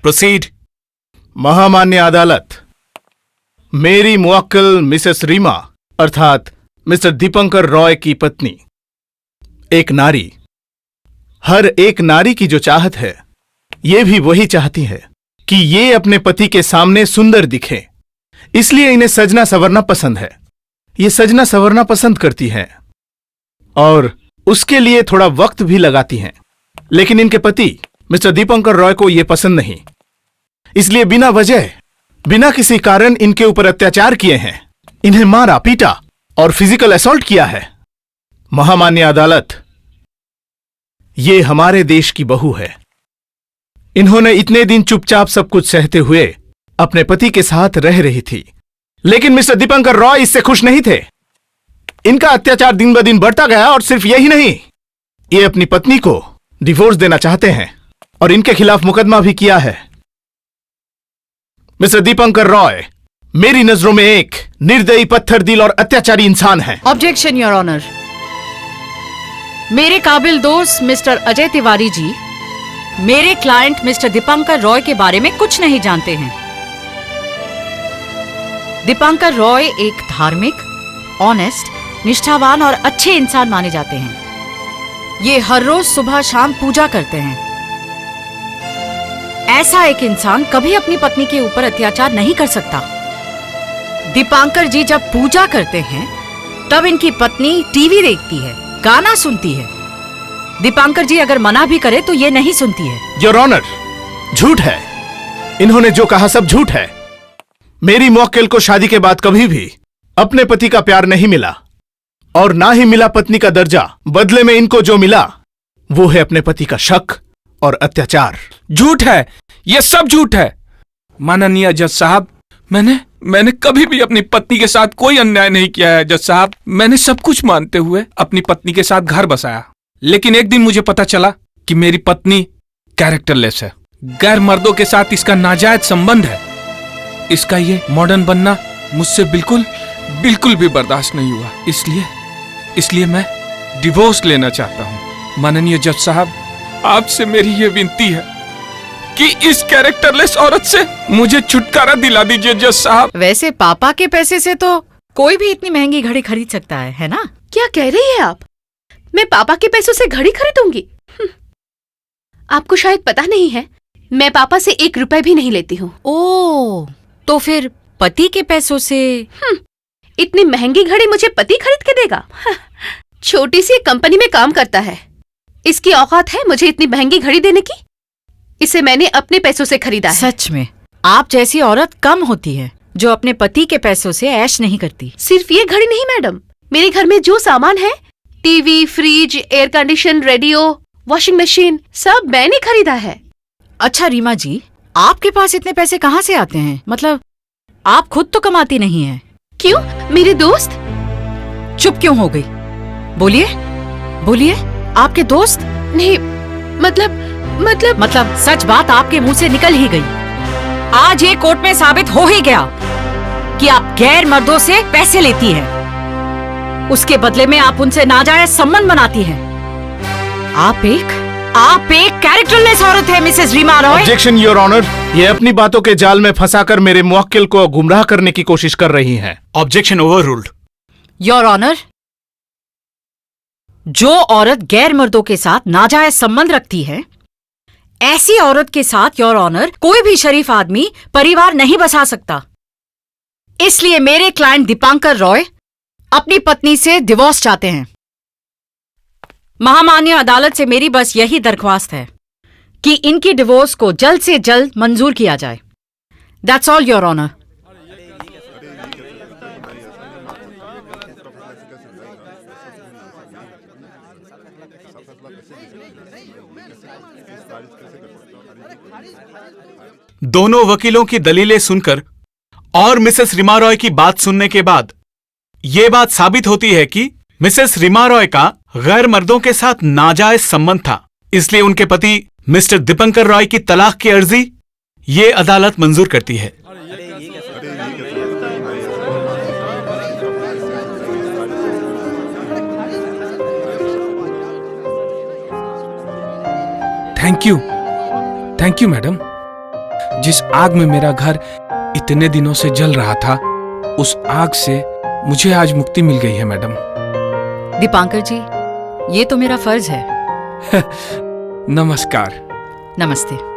Proceed. महामान्य अदालत, मेरी मुवक्किल मिसेस रीमा अर्थात मिस्टर दीपंकर रॉय की पत्नी, एक नारी, हर एक नारी की जो चाहत है, ये भी वही चाहती है कि ये अपने पति के सामने सुंदर दिखे, इसलिए इन्हें सजना संवरना पसंद है। ये सजना संवरना पसंद करती हैं और उसके लिए थोड़ा वक्त भी लगाती हैं, लेकिन इनके पति मिस्टर दीपंकर रॉय को यह पसंद नहीं, इसलिए बिना वजह, बिना किसी कारण इनके ऊपर अत्याचार किए हैं, इन्हें मारा, पीटा और फिजिकल असॉल्ट किया है। महामान्य अदालत, ये हमारे देश की बहू है। इन्होंने इतने दिन चुपचाप सब कुछ सहते हुए अपने पति के साथ रह रही थी, लेकिन मिस्टर दीपंकर रॉय इससे खुश नहीं थे। इनका अत्याचार दिन ब दिन बढ़ता गया और सिर्फ यही नहीं, ये अपनी पत्नी को डिवोर्स देना चाहते हैं और इनके खिलाफ मुकदमा भी किया है। मिस्टर दीपंकर रॉय मेरी नजरों में एक निर्दयी, पत्थर दिल और अत्याचारी इंसान है। Objection your honour. मेरे काबिल दोस्त मिस्टर अजय तिवारी जी मेरे क्लाइंट मिस्टर दीपंकर रॉय के बारे में कुछ नहीं जानते हैं। दीपंकर रॉय एक धार्मिक, ऑनेस्ट, निष्ठावान और अच्छे इंसान माने जाते हैं। ये हर रोज सुबह शाम पूजा करते हैं। ऐसा एक इंसान कभी अपनी पत्नी के ऊपर अत्याचार नहीं कर सकता। दीपंकर जी जब पूजा करते हैं तब इनकी पत्नी टीवी देखती है, गाना सुनती है। दीपंकर जी अगर मना भी करे तो ये नहीं सुनती है। योर ऑनर, झूठ है। इन्होंने जो कहा सब झूठ है। मेरी मुवक्किल को शादी के बाद कभी भी अपने पति का प्यार नहीं मिला और ना ही मिला पत्नी का दर्जा। बदले में इनको जो मिला वो है अपने पति का शक और अत्याचार। झूठ है, ये सब झूठ है। माननीय जज साहब, मैंने कभी भी अपनी पत्नी के साथ कोई अन्याय नहीं किया है। जज साहब, मैंने सब कुछ मानते हुए अपनी पत्नी के साथ घर बसाया, लेकिन एक दिन मुझे पता चला कि मेरी पत्नी कैरेक्टरलेस है। गैर मर्दों के साथ इसका नाजायज संबंध है। इसका ये मॉडर्न बनना मुझसे बिल्कुल भी बर्दाश्त नहीं हुआ। इसलिए मैं डिवोर्स लेना चाहता हूँ। माननीय जज साहब, आपसे मेरी ये विनती है कि इस कैरेक्टरलेस औरत से मुझे छुटकारा दिला दीजिए जज साहब। वैसे पापा के पैसे से तो कोई भी इतनी महंगी घड़ी खरीद सकता है ना? क्या कह रही है आप? मैं पापा के पैसों से घड़ी खरीदूंगी? आपको शायद पता नहीं है, मैं पापा से 1 रुपए भी नहीं लेती हूँ। ओह, तो फिर पति के पैसों से? इतनी महंगी घड़ी मुझे पति खरीद के देगा? छोटी सी कंपनी में काम करता है, इसकी औकात है मुझे इतनी महंगी घड़ी देने की? इसे मैंने अपने पैसों से खरीदा है। सच में आप जैसी औरत कम होती है जो अपने पति के पैसों से ऐश नहीं करती। सिर्फ ये घड़ी नहीं मैडम, मेरे घर में जो सामान है, TV, fridge, air condition, radio, washing machine, सब मैंने खरीदा है। अच्छा रीमा जी, आपके पास इतने पैसे कहाँ से आते हैं? मतलब आप खुद तो कमाती नहीं हैं। क्यों, मेरे दोस्त? चुप क्यों हो गई? बोलिए, आपके दोस्त? नहीं, मतलब सच बात आपके मुंह से निकल ही गई। आज ये कोर्ट में साबित हो ही गया कि आप गैर मर्दों से पैसे लेती हैं। उसके बदले में आप उनसे नाजायज संबंध बनाती हैं। आप एक कैरेक्टरलेस औरत है Mrs Reema Roy. Objection your honour, ये अपनी बातों के जाल में फंसाकर मेरे मुवक्किल को गुमराह करने की कोशिश कर रही हैं। Objection overruled. योर ऑनर, जो औरत गैर मर्दों के साथ नाजायज संबंध रखती है, ऐसी औरत के साथ योर ऑनर कोई भी शरीफ आदमी परिवार नहीं बसा सकता। इसलिए मेरे क्लाइंट दीपंकर रॉय अपनी पत्नी से डिवोर्स चाहते हैं। महामान्य अदालत से मेरी बस यही दरख्वास्त है कि इनकी डिवोर्स को जल्द से जल्द मंजूर किया जाए। That's all your honour. दोनों वकीलों की दलीलें सुनकर और मिसेस रीमा रॉय की बात सुनने के बाद यह बात साबित होती है कि मिसेस रीमा रॉय का गैर मर्दों के साथ नाजायज संबंध था। इसलिए उनके पति मिस्टर दीपंकर रॉय की तलाक की अर्जी ये अदालत मंजूर करती है। Thank you madam. जिस आग में मेरा घर इतने दिनों से जल रहा था, उस आग से मुझे आज मुक्ति मिल गई है मैडम। दीपांकर जी, ये तो मेरा फर्ज है। नमस्कार। नमस्ते।